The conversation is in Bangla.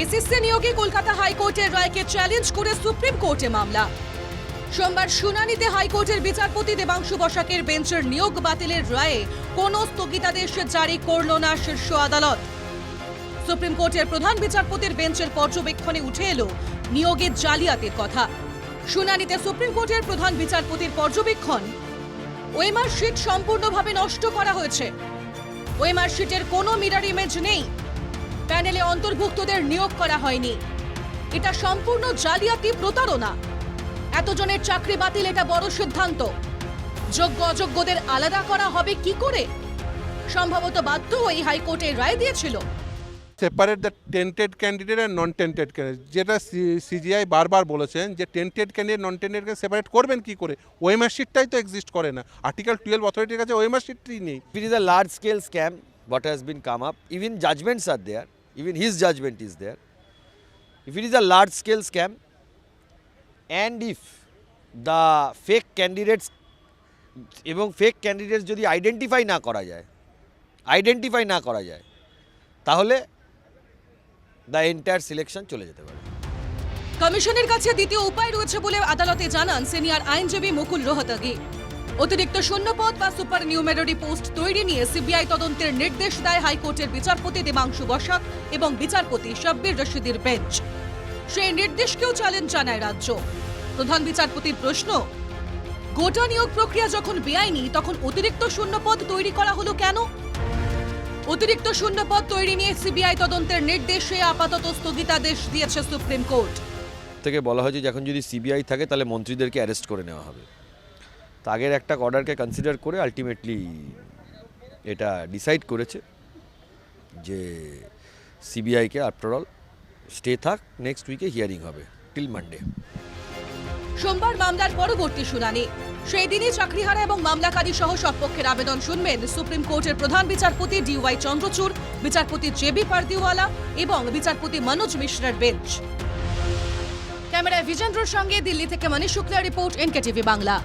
এসএসসি নিয়োগে কলকাতা হাইকোর্টের রায়কে চ্যালেঞ্জ করে সুপ্রিম কোর্টে মামলা। সোমবার শুনানিতে হাইকোর্টের বিচারপতি দেবাংশু বসাকের বেঞ্চের নিয়োগ বাতিলের রায়ে কোনো স্থগিতাদেশ জারি করল না শীর্ষ আদালত। সুপ্রিম কোর্টের প্রধান বিচারপতির বেঞ্চের পর্যবেক্ষণে উঠে এলো নিয়োগের জালিয়াতির কথা। শুনানিতে সুপ্রিম কোর্টের প্রধান বিচারপতির পর্যবেক্ষণ, ওএমআর শিট সম্পূর্ণভাবে নষ্ট করা হয়েছে। ওএমআর শিটের কোনো মিরর ইমেজ নেই। প্যানেলে অন্তর্ভুক্তদের নিয়োগ করা হয়নি। এটা সম্পূর্ণ জালিয়াতি, প্রতারণা। এতজনের চাকরি বাতিল, এটা বড় সিদ্ধান্ত। যোগ্য অযোগ্যদের আলাদা করা হবে কি করে? সম্ভবত বাধ্য হয়ে হাইকোর্টের রায় দিয়েছিল। সেপারেট দ্য টেন্টেড ক্যান্ডিডেট আর নন টেন্টেড ক্যান্ডিডেট, যেটা সিজিআই বারবার বলেছেন যে টেন্টেড ক্যান্ডিডেট নন টেন্টেডকে সেপারেট করবেন কি করে? ওএমআর শিটটাই তো এক্সিস্ট করে না। আর্টিকেল 12 অথরিটির কাছে ওএমআর শিটই নেই। If it is a large scale scam, what has been come up, even judgments are there, even his judgment is there. If it is a large scale scam and if the fake candidates এবং ফেক ক্যান্ডিডেটস যদি আইডেন্টিফাই না করা যায় তাহলে দ্য এন্টায়ার সিলেকশন চলে যেতে পারে। কমিশনের কাছে দ্বিতীয় উপায় রয়েছে বলে আদালতে জানান সিনিয়র আইনজীবী মুকুল রোহতগি। অতিরিক্ত শূন্যপদ বা সুপার নিউমেরারি পোস্ট তৈরি নিয়ে সিবিআই তদন্তের নির্দেশ দেয় হাইকোর্টের বিচারপতি দেবাংশু বসাক এবং বিচারপতি শাব্বির রশিদের বেঞ্চ। সেই নির্দেশকেও চ্যালেঞ্জ জানায় রাজ্য। প্রধান বিচারপতির প্রশ্ন, গোটা নিয়োগ প্রক্রিয়া যখন বেআইনি, তখন অতিরিক্ত শূন্যপদ তৈরি করা হলো কেন? অতিরিক্ত শূন্যপদ তৈরি নিয়ে সিবিআই তদন্তের নির্দেশে আপাতত স্থগিতাদেশ দিয়েছে সুপ্রিম কোর্ট। থেকে বলা হয়েছে যখন যদি সিবিআই থাকে তাহলে মন্ত্রীদেরকে অ্যারেস্ট করে নেওয়া হবে। তা আগের একটা অর্ডারকে কনসিডার করে আলটিমেটলি এটা ডিসাইড করেছে যে সিবিআইকে আফটার অল স্টে থাক, নেক্সট উইকে হিয়ারিং হবে টিল মানডে। সোমবার মামলার পরবর্তী শুনানি। সেই দিনই চাকরিহারা এবং মামলাকারী সহ সব পক্ষের আবেদন শুনবেন সুপ্রিম কোর্টের প্রধান বিচারপতি ডিওয়াই চন্দ্রচূড়, বিচারপতি জেবি পারদিওয়ালা এবং বিচারপতি মনোজ মিশ্রার বেঞ্চ। ক্যামেরায় বিজেন্দ্রর সঙ্গে দিল্লি থেকে মনীষ শুক্লা রিপোর্ট, এনকেটিভি বাংলা।